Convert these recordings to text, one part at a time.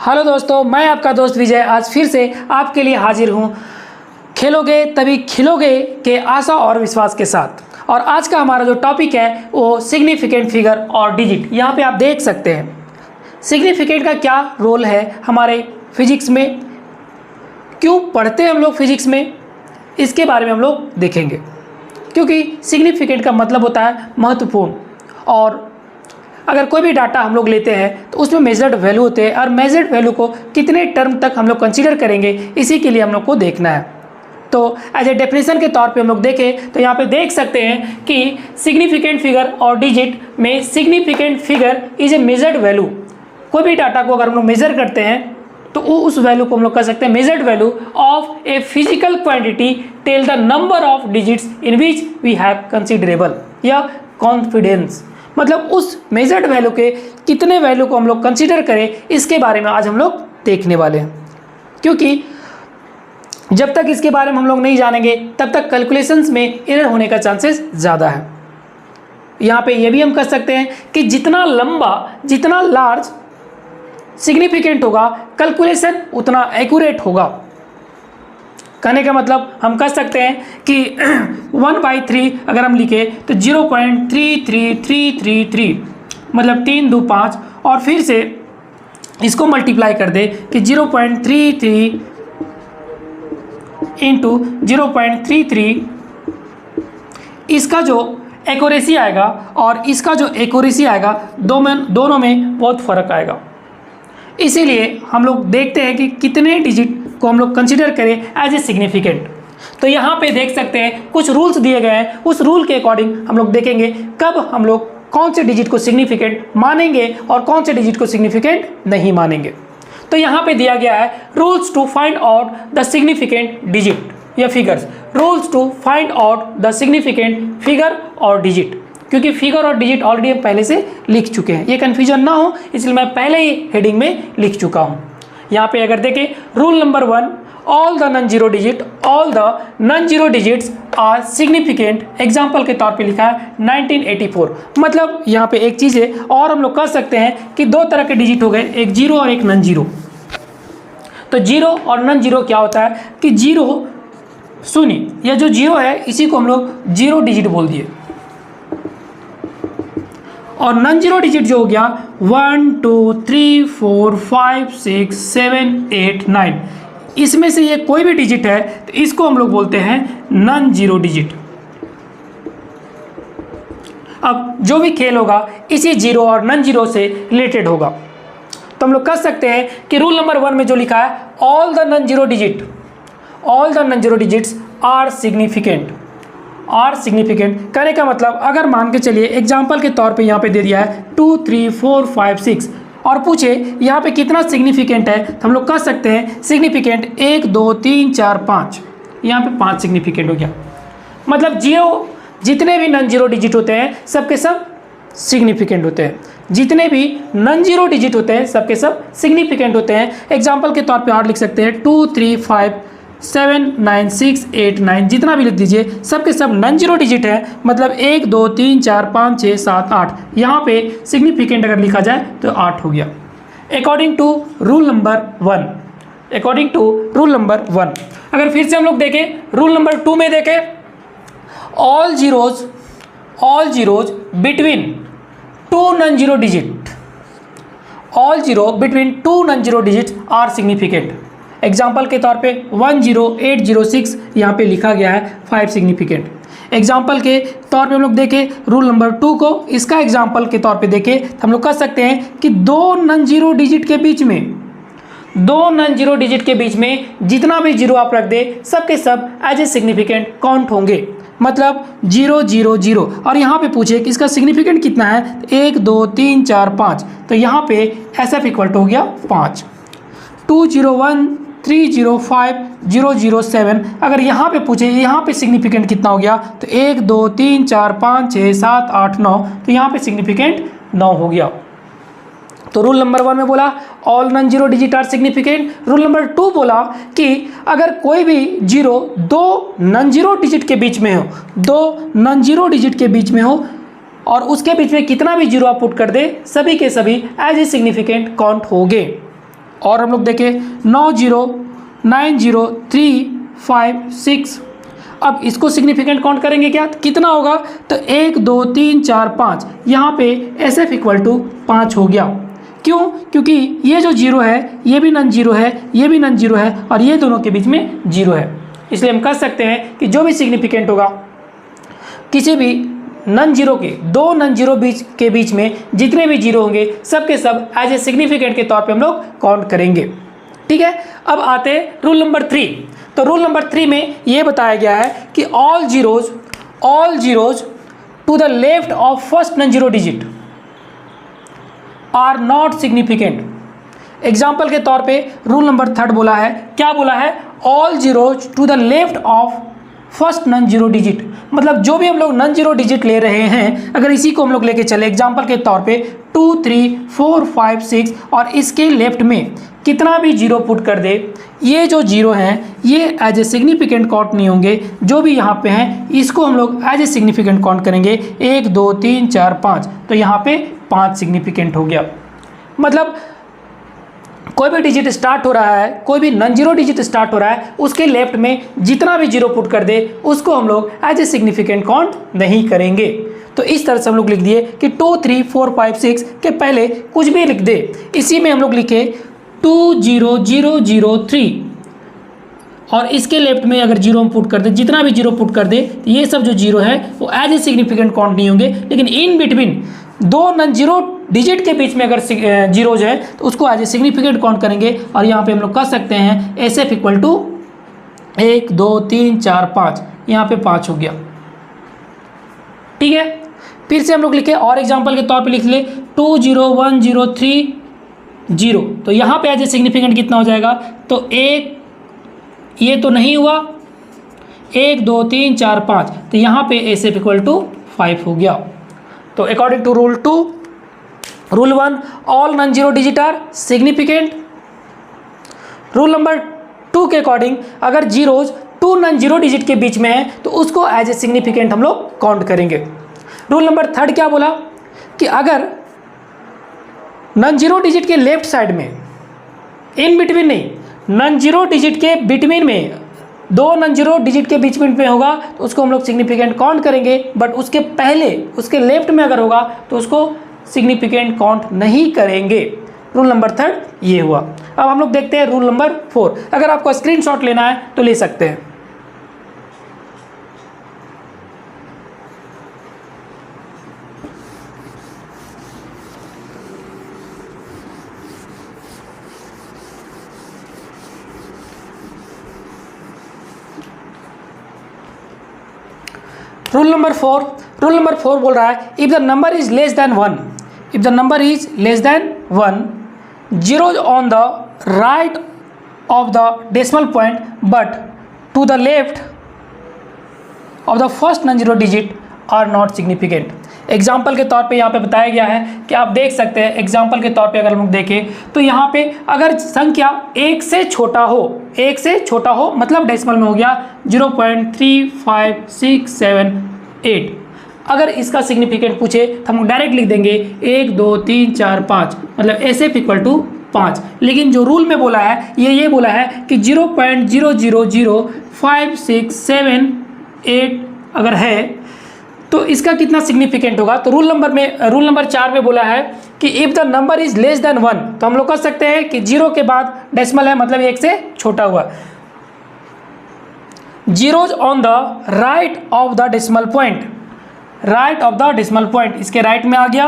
Hello दोस्तों, मैं आपका दोस्त विजय आज फिर से आपके लिए हाजिर हूँ खेलोगे तभी खिलोगे के आशा और विश्वास के साथ। और आज का हमारा जो टॉपिक है वो सिग्निफिकेंट फिगर और डिजिट। यहाँ पे आप देख सकते हैं सिग्निफिकेंट का क्या रोल है हमारे फिजिक्स में, क्यों पढ़ते हैं हम लोग फिजिक्स में, इसके बारे में हम लोग देखेंगे। क्योंकि सिग्निफिकेंट का मतलब होता है महत्वपूर्ण, और अगर कोई भी डाटा हम लोग लेते हैं तो उसमें मेजर्ड वैल्यू होते हैं और मेजर्ड वैल्यू को कितने टर्म तक हम लोग कंसीडर करेंगे इसी के लिए हम लोग को देखना है। तो एज ए डेफिनेशन के तौर पे हम लोग देखें तो यहाँ पे देख सकते हैं कि सिग्निफिकेंट फिगर और डिजिट में significant figure is a measured value. कोई भी डाटा को अगर हम लोग मेजर करते हैं तो उस वैल्यू को हम लोग कह सकते हैं measured value of a physical quantity tell the number of digits in which we have considerable या कॉन्फिडेंस। मतलब उस मेजर्ड वैल्यू के कितने वैल्यू को हम लोग कंसीडर करें इसके बारे में आज हम लोग देखने वाले हैं। क्योंकि जब तक इसके बारे में हम लोग नहीं जानेंगे तब तक कैलकुलेशंस में एरर होने का चांसेस ज़्यादा है। यहाँ पे ये भी हम कह सकते हैं कि जितना लंबा जितना लार्ज सिग्निफिकेंट होगा कैलकुलेशन उतना एक्यूरेट होगा। कहने का मतलब हम कह सकते हैं कि 1/3 अगर हम लिखे तो 0.33333 मतलब 3 2 5 और फिर से इसको मल्टीप्लाई कर दे कि 0.33 इंटू 0.33, इसका जो एक्यूरेसी आएगा और इसका जो एक्यूरेसी आएगा दोनों में बहुत फ़र्क आएगा। इसीलिए हम लोग देखते हैं कि कितने डिजिट को हम लोग कंसीडर करें एज ए सिग्निफिकेंट। तो यहाँ पे देख सकते हैं कुछ रूल्स दिए गए हैं, उस रूल के अकॉर्डिंग हम लोग देखेंगे कब हम लोग कौन से डिजिट को सिग्निफिकेंट मानेंगे और कौन से डिजिट को सिग्निफिकेंट नहीं मानेंगे। तो यहाँ पे दिया गया है rules to find out the significant digit या figures. Rules to find out the significant figure और डिजिट, क्योंकि फिगर और डिजिट ऑलरेडी हम पहले से लिख चुके हैं, ये कन्फ्यूजन ना हो इसलिए मैं पहले ही हेडिंग में लिख चुका हूँ। यहाँ पे अगर देखें rule number 1, all the non zero digits are significant. Example के तौर पे लिखा है 1984। मतलब यहाँ पे एक चीज़ है और हम लोग कह सकते हैं कि दो तरह के डिजिट हो गए, एक जीरो और एक नॉन जीरो। तो जीरो और नॉन जीरो क्या होता है कि जीरो सुनिए, यह जो जीरो है इसी को हम लोग जीरो डिजिट बोल दिए, और नॉन जीरो डिजिट जो हो गया 1 2 3 4 5 6 7 8 9, इसमें से ये कोई भी डिजिट है तो इसको हम लोग बोलते हैं नॉन जीरो डिजिट। अब जो भी खेल होगा इसी जीरो और नॉन जीरो से रिलेटेड होगा। तो हम लोग कह सकते हैं कि रूल नंबर 1 में जो लिखा है all the non zero digits are significant. कहने का मतलब अगर मान के चलिए एग्जाम्पल के तौर पे यहाँ पे दे दिया है 2 3 4 5 6 और पूछे यहाँ पे कितना सिग्निफिकेंट है तो हम लोग कह सकते हैं सिग्निफिकेंट 1 2 3 4 5, यहाँ पे 5 सिग्निफिकेंट हो गया। मतलब जीरो जितने भी नॉन जीरो डिजिट होते हैं सबके सब सिग्निफिकेंट होते हैं, जितने भी नॉन जीरो डिजिट होते हैं सबके सब सिग्निफिकेंट होते हैं। एग्जाम्पल के तौर पे और लिख सकते हैं 2 3 5 7 9 6 8 9, जितना भी लिख दीजिए सबके सब नॉन जीरो डिजिट है। मतलब 1 2 3 4 5 6 7 8, यहाँ पे सिग्निफिकेंट अगर लिखा जाए तो 8 हो गया अकॉर्डिंग टू रूल नंबर 1। अगर फिर से हम लोग देखें रूल नंबर 2 में देखें, all zeros between two non zero digit are significant. Example के तौर पे 10806 यहाँ पे लिखा गया है 5 सिग्निफिकेंट। एग्जाम्पल के तौर पे हम लोग देखें रूल नंबर 2 को, इसका एग्जाम्पल के तौर पे देखें तो हम लोग कह सकते हैं कि दो नॉन जीरो डिजिट के बीच में जितना भी जीरो आप रख दे सबके सब एज ए सिग्निफिकेंट काउंट होंगे। मतलब 0 0 0, और यहाँ पे पूछे कि इसका सिग्निफिकेंट कितना है 1 2 3 4 5, तो यहाँ पे SF इक्वल टू हो गया 5। 201 305 007, अगर यहाँ पे पूछे यहाँ पे सिग्निफिकेंट कितना हो गया तो 1 2 3 4 5 6 7 8 9, तो यहाँ पे सिग्निफिकेंट 9 हो गया। तो रूल नंबर 1 में बोला all non zero digit are significant. Rule number 2 बोला कि अगर कोई भी जीरो दो नॉन जीरो डिजिट के बीच में हो और उसके बीच में कितना भी जीरो आप पुट कर दे सभी के सभी एज ए सिग्निफिकेंट काउंट होंगे। और हम लोग देखें 9 0 9 0 3 5 6। अब इसको सिग्निफिकेंट काउंट करेंगे क्या, कितना होगा, तो 1 2 3 4 5, यहाँ पे SF इक्वल टू 5 हो गया। क्यों, क्योंकि ये जो जीरो है ये भी नॉन जीरो है, ये भी नॉन जीरो है, और ये दोनों के बीच में जीरो है। इसलिए हम कह सकते हैं कि जो भी सिग्निफिकेंट होगा किसी भी नॉन जीरो के, दो नॉन जीरो के बीच में जितने भी जीरो होंगे सबके सब एज ए सिग्निफिकेंट के तौर पे हम लोग काउंट करेंगे। ठीक है, अब आते हैं रूल नंबर 3। तो रूल नंबर 3 में ये बताया गया है कि all zeros to the left of first non zero digit are not significant. Example के तौर पे रूल नंबर 3 बोला है, क्या बोला है, all zeros to the left of first non zero digit, मतलब जो भी हम लोग नॉन जीरो डिजिट ले रहे हैं, अगर इसी को हम लोग लेके चले एग्जाम्पल के तौर पे 2 3 4 5 6 और इसके लेफ्ट में कितना भी जीरो पुट कर दे, ये जो जीरो हैं ये एज ए सिग्निफिकेंट काउंट नहीं होंगे। जो भी यहाँ पे हैं इसको हम लोग एज ए सिग्निफिकेंट काउंट करेंगे, 1 2 3 4 5, तो यहाँ पे 5 सिग्निफिकेंट हो गया। मतलब कोई भी डिजिट स्टार्ट हो रहा है, कोई भी नॉन जीरो डिजिट स्टार्ट हो रहा है, उसके लेफ्ट में जितना भी जीरो पुट कर दे उसको हम लोग एज ए सिग्निफिकेंट काउंट नहीं करेंगे। तो इस तरह से हम लोग लिख दिए कि 2 3 4 5 6 के पहले कुछ भी लिख दे, इसी में हम लोग लिखे 2 0 0 0 3 और इसके लेफ्ट में अगर जीरो हम पुट कर दे, जितना भी जीरो पुट कर दे, तो ये सब जो जीरो है वो एज ए सिग्निफिकेंट काउंट नहीं होंगे। लेकिन इन बिटवीन दो नॉन जीरो डिजिट के बीच में अगर जीरोज है तो उसको एज ए सिग्निफिकेंट काउंट करेंगे। और यहाँ पे हम लोग कह सकते हैं SF इक्वल टू 1 2 3 4 5, यहाँ पे 5 हो गया। ठीक है, फिर से हम लोग लिखे और एग्जाम्पल के तौर पे लिख ले 2 0 1 0 3 0, तो यहाँ पे एज ए सिग्निफिकेंट कितना हो जाएगा, तो 1, ये तो नहीं हुआ, 1 2 3 4 5, तो यहाँ पे SF इक्वल टू 5 हो गया। तो according to rule 2, rule 1 all non zero digit are significant. Rule number 2 के अकॉर्डिंग अगर जीरोज 2 नॉन जीरो डिजिट के बीच में है तो उसको एज ए सिग्निफिकेंट हम लोग काउंट करेंगे। रूल नंबर 3 क्या बोला कि अगर नॉन जीरो डिजिट के लेफ्ट साइड में, इन बिटवीन नहीं, नॉन जीरो डिजिट के बिटवीन में, दो नॉन जीरो डिजिट के बीच में होगा तो उसको हम लोग सिग्निफिकेंट काउंट करेंगे, बट उसके पहले उसके लेफ्ट में अगर होगा तो उसको सिग्निफिकेंट काउंट नहीं करेंगे। रूल नंबर 3 ये हुआ। अब हम लोग देखते हैं रूल नंबर 4। अगर आपको स्क्रीनशॉट लेना है तो ले सकते हैं। रूल नंबर 4 बोल रहा है if the number is less than 1, if the number is less than 1, zeros on the right of the decimal point but to the left of the first non zero digit are not significant. Example के तौर पे यहाँ पे बताया गया है कि आप देख सकते हैं, एग्जाम्पल के तौर पे अगर हम लोग देखें तो यहाँ पे अगर संख्या 1 से छोटा हो, 1 से छोटा हो मतलब डेसिमल में हो गया 0.35678, अगर इसका सिग्निफिकेंट पूछे तो हम डायरेक्ट लिख देंगे 1 2 3 4 5, मतलब SF इक्वल टू 5। लेकिन जो रूल में बोला है ये बोला है कि 0.000567 अगर है तो इसका कितना सिग्निफिकेंट होगा। तो रूल नंबर 4 में बोला है कि if the number is less than 1, तो हम लोग कह सकते हैं कि 0 के बाद डेसिमल है मतलब 1 से छोटा हुआ। Zeros on the right of the decimal point, right of the decimal point इसके राइट में आ गया,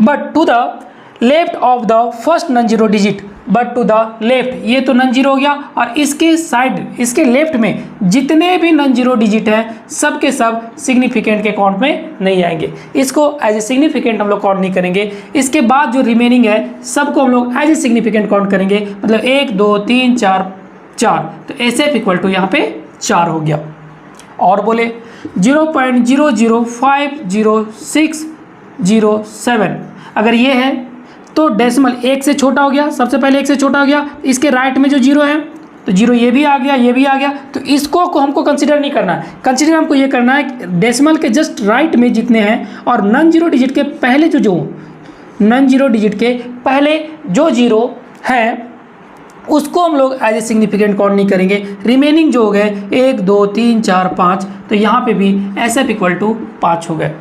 but to the left of the first non zero digit, but to the left, ये तो नॉन जीरो हो गया, और इसके साइड, इसके लेफ्ट में जितने भी नॉन जीरो डिजिट हैं सब के सब सिग्निफिकेंट के काउंट में नहीं आएंगे। इसको एज ए सिग्निफिकेंट हम लोग काउंट नहीं करेंगे। इसके बाद जो रिमेनिंग है सबको हम लोग एज ए सिग्निफिकेंट काउंट करेंगे, मतलब 1 2 3 4 4, तो SF इक्वल टू यहाँ पे 4 हो गया। और बोले 0.00500607 अगर ये है तो डेसिमल 1 से छोटा हो गया, सबसे पहले 1 से छोटा हो गया, इसके राइट में जो 0 है तो 0 ये भी आ गया, ये भी आ गया, तो इसको हमको कंसीडर नहीं करना है। कंसीडर हमको ये करना है डेसिमल के जस्ट राइट में जितने हैं और नॉन जीरो डिजिट के पहले जो नॉन जीरो डिजिट के पहले जो जीरो हैं उसको हम लोग एज ए सिग्निफिकेंट काउंट नहीं करेंगे। रिमेनिंग जो हो गए 1 2 3 4 5, तो यहाँ पे भी SF इक्वल टू 5 हो गए।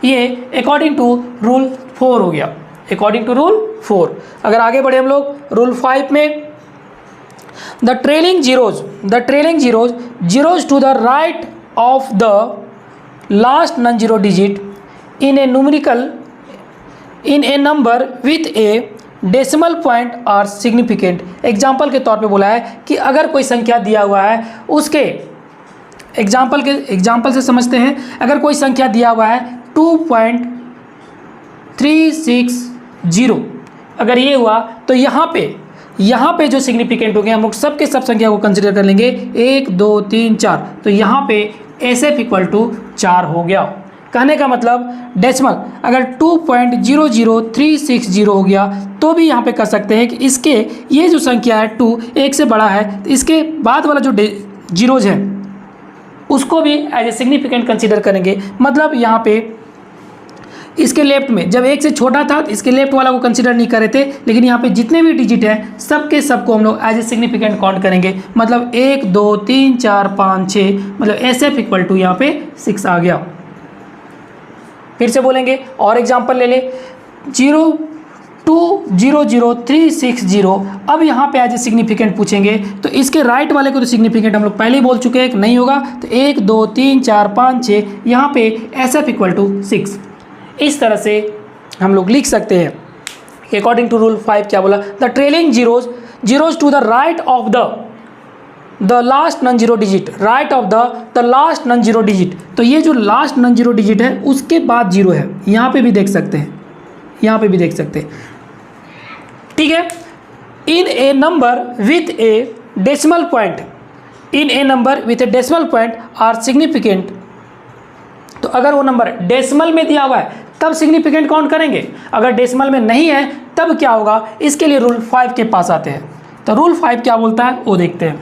ये अकॉर्डिंग टू रूल 4 हो गया, अकॉर्डिंग टू रूल 4। अगर आगे बढ़े हम लोग रूल 5 में, the trailing zeros to the right of the last non zero digit in a numerical in a number with a decimal point are significant. Example के तौर पे बोला है कि अगर कोई संख्या दिया हुआ है, उसके एग्जाम्पल से समझते हैं। अगर कोई संख्या दिया हुआ है 2.360, अगर ये हुआ तो यहाँ पे जो सिग्निफिकेंट हो गया, हम लोग सब के सब संख्या को कंसिडर कर लेंगे 1 2 3 4, तो यहाँ पे SF इक्वल टू 4 हो गया। कहने का मतलब डेसिमल अगर 2.00360 हो गया तो भी यहाँ पे कर सकते हैं कि इसके ये जो संख्या है 2 1 से बड़ा है, तो इसके बाद वाला जो जीरोज है उसको भी एज ए सिग्निफिकेंट कंसीडर करेंगे। मतलब यहाँ पे इसके लेफ्ट में जब 1 से छोटा था तो इसके लेफ्ट वाला को कंसीडर नहीं कर रहे थे, लेकिन यहाँ पे जितने भी डिजिट हैं सबके सबको हम लोग एज ए सिग्निफिकेंट काउंट करेंगे। मतलब 1 2 3 4 5 6, मतलब SF इक्वल टू यहाँ पे 6 आ गया। फिर से बोलेंगे और एग्जाम्पल ले ले 0.2000360। अब यहाँ पे एज ए सिग्निफिकेंट पूछेंगे तो इसके राइट वाले को तो सिग्निफिकेंट हम लोग पहले ही बोल चुके हैं कि नहीं होगा, तो 1 2 3 4 5 6, यहाँ पे SF इक्वल टू 6। इस तरह से हम लोग लिख सकते हैं कि अकॉर्डिंग टू रूल 5 क्या बोला, the trailing zeros to the right of the last non zero digit, right of the last non zero digit. तो ये जो लास्ट नॉन जीरो डिजिट है उसके बाद जीरो है, यहाँ पे भी देख सकते हैं, यहाँ पे भी देख सकते हैं, ठीक है। In a number with a decimal point, in a number with a decimal point are significant. तो अगर वो नंबर डेसिमल में दिया हुआ है तब सिग्निफिकेंट काउंट करेंगे, अगर डेसिमल में नहीं है तब क्या होगा, इसके लिए रूल 5 के पास आते हैं। तो रूल 5 क्या बोलता है वो देखते हैं।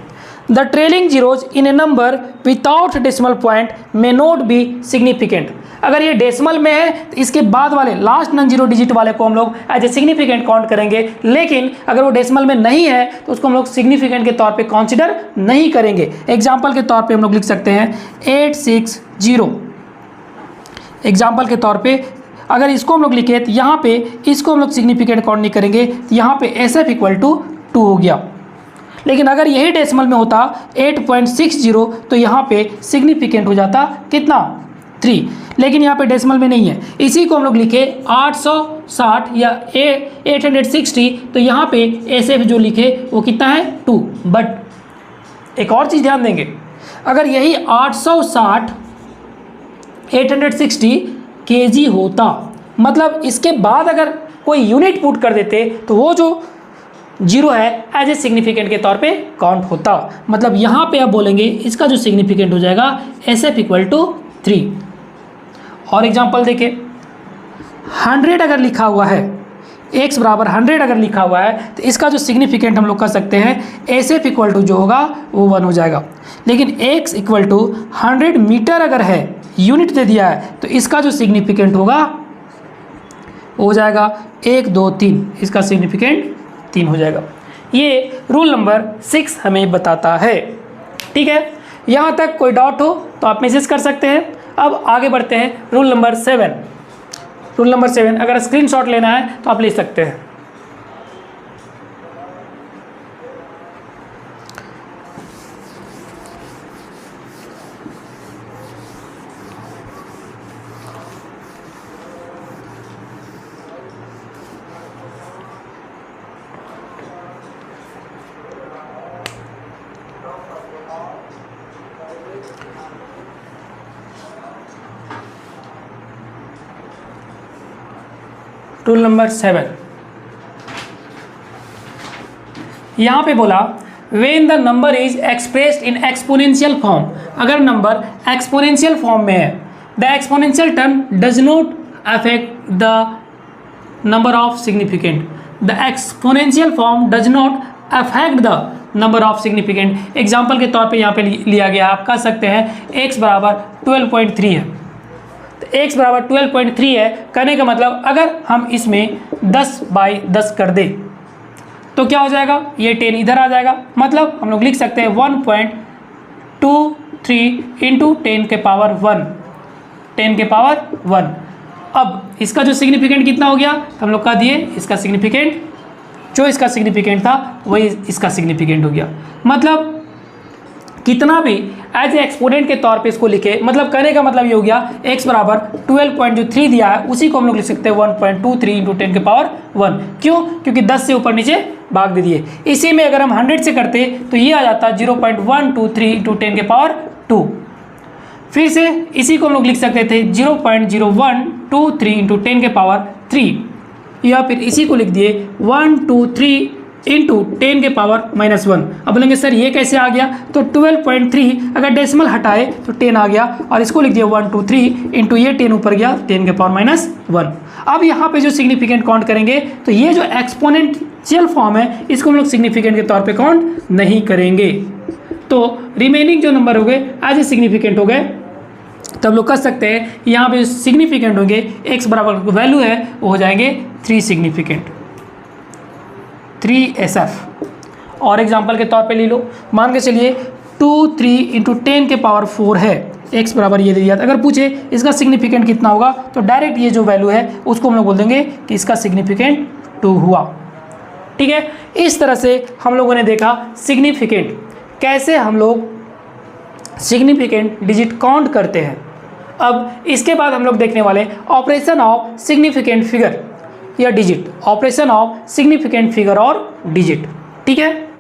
The trailing zeros in a number without decimal point may not be significant. अगर ये डेसिमल में है तो इसके बाद वाले लास्ट नॉन जीरो डिजिट वाले को हम लोग एज ए सिग्निफिकेंट काउंट करेंगे, लेकिन अगर वो डेसिमल में नहीं है तो उसको हम लोग सिग्निफिकेंट के तौर पे कंसीडर नहीं करेंगे। एग्जाम्पल के तौर पे हम लोग लिख सकते हैं 860। एग्जाम्पल के तौर पे अगर इसको हम लोग लिखे तो यहाँ पे इसको हम लोग सिग्निफिकेंट काउंट नहीं करेंगे, तो यहाँ पे SF इक्वल टू 2 हो गया। लेकिन अगर यही डेसिमल में होता 8.60 तो यहाँ पे सिग्निफिकेंट हो जाता कितना 3, लेकिन यहाँ पे डेसिमल में नहीं है। इसी को हम लोग लिखे 860 या 860, तो यहाँ पे SF जो लिखे वो कितना है 2। बट एक और चीज़ ध्यान देंगे, अगर यही 860 860 kg होता, मतलब इसके बाद अगर कोई यूनिट पुट कर देते तो वो जो जीरो है एज ए सिग्निफिकेंट के तौर पे काउंट होता। मतलब यहाँ पे आप बोलेंगे इसका जो सिग्निफिकेंट हो जाएगा SF इक्वल टू 3। और एग्जांपल देखें, 100 अगर लिखा हुआ है, x बराबर 100 अगर लिखा हुआ है तो इसका जो सिग्निफिकेंट हम लोग कर सकते हैं SF इक्वल टू जो होगा वो 1 हो जाएगा। लेकिन x इक्वल टू 100 मीटर अगर है, यूनिट दे दिया है, तो इसका जो सिग्निफिकेंट होगा हो जाएगा 1 2 3, इसका सिग्निफिकेंट 3 हो जाएगा। ये रूल नंबर 6 हमें बताता है, ठीक है। यहाँ तक कोई डाउट हो तो आप मैसेज कर सकते हैं। अब आगे बढ़ते हैं रूल नंबर 7। रूल नंबर 7 अगर स्क्रीनशॉट लेना है तो आप ले सकते हैं। रूल नंबर 7 यहाँ पे बोला when the number is expressed in exponential form. अगर नंबर एक्सपोनेंशियल फॉर्म में है, the exponential term does not affect the number of significant. The exponential form does not affect the number of significant. Example के तौर पे यहाँ पे लिया गया, आप कह सकते हैं x बराबर 12.3 है, तो x बराबर 12.3 है। कहने का मतलब अगर हम इसमें 10/10 कर दें तो क्या हो जाएगा, ये 10 इधर आ जाएगा, मतलब हम लोग लिख सकते हैं 1.23 इंटू 10 के पावर 1, 10 के पावर 1। अब इसका जो सिग्निफिकेंट कितना हो गया, हम लोग कह दिए इसका सिग्निफिकेंट, जो इसका सिग्निफिकेंट था वही इसका सिग्निफिकेंट हो गया। मतलब कितना भी एज ए एक्सपोनेंट के तौर पे इसको लिखे, मतलब कहने का मतलब ये हो गया x बराबर 12.3 दिया है, उसी को हम लोग लिख सकते हैं 1.23 इंटू 10 के पावर 1। क्यों, क्योंकि 10 से ऊपर नीचे भाग दे दिए। इसी में अगर हम 100 से करते तो ये आ जाता 0.123 इंटू 10 के पावर 2। फिर से इसी को हम लोग लिख सकते थे 0.0123 इंटू 10 के पावर 3, या फिर इसी को लिख दिए 123 इंटू 10 के पावर -1। अब बोलेंगे सर ये कैसे आ गया, तो 12.3 अगर डेसिमल हटाए तो 10 आ गया, और इसको लिख दिया 123 इंटू ये 10 ऊपर गया 10 के पावर -1। अब यहाँ पे जो सिग्निफिकेंट काउंट करेंगे तो ये जो एक्सपोनेंशियल फॉर्म है इसको हम लोग सिग्निफिकेंट के तौर पे काउंट नहीं करेंगे। तो रिमेनिंग जो नंबर हो गए एज ए सिग्निफिकेंट हो गए, तो हम लोग कर सकते हैं यहाँ पे सिग्निफिकेंट होंगे x बराबर वैल्यू है वो हो जाएंगे 3 सिग्निफिकेंट, 3SF। और एग्जांपल के तौर पे ले लो, मान के चलिए 23 इंटू 10 के पावर 4 है, x बराबर ये दे दिया था। अगर पूछे इसका सिग्निफिकेंट कितना होगा तो डायरेक्ट ये जो वैल्यू है उसको हम लोग बोल देंगे कि इसका सिग्निफिकेंट 2 हुआ। ठीक है, इस तरह से हम लोगों ने देखा सिग्निफिकेंट, कैसे हम लोग सिग्निफिकेंट डिजिट काउंट करते हैं। अब इसके बाद हम लोग देखने वाले ऑपरेशन ऑफ सिग्निफिकेंट फिगर या digit, operation of significant figure और डिजिट। ठीक है।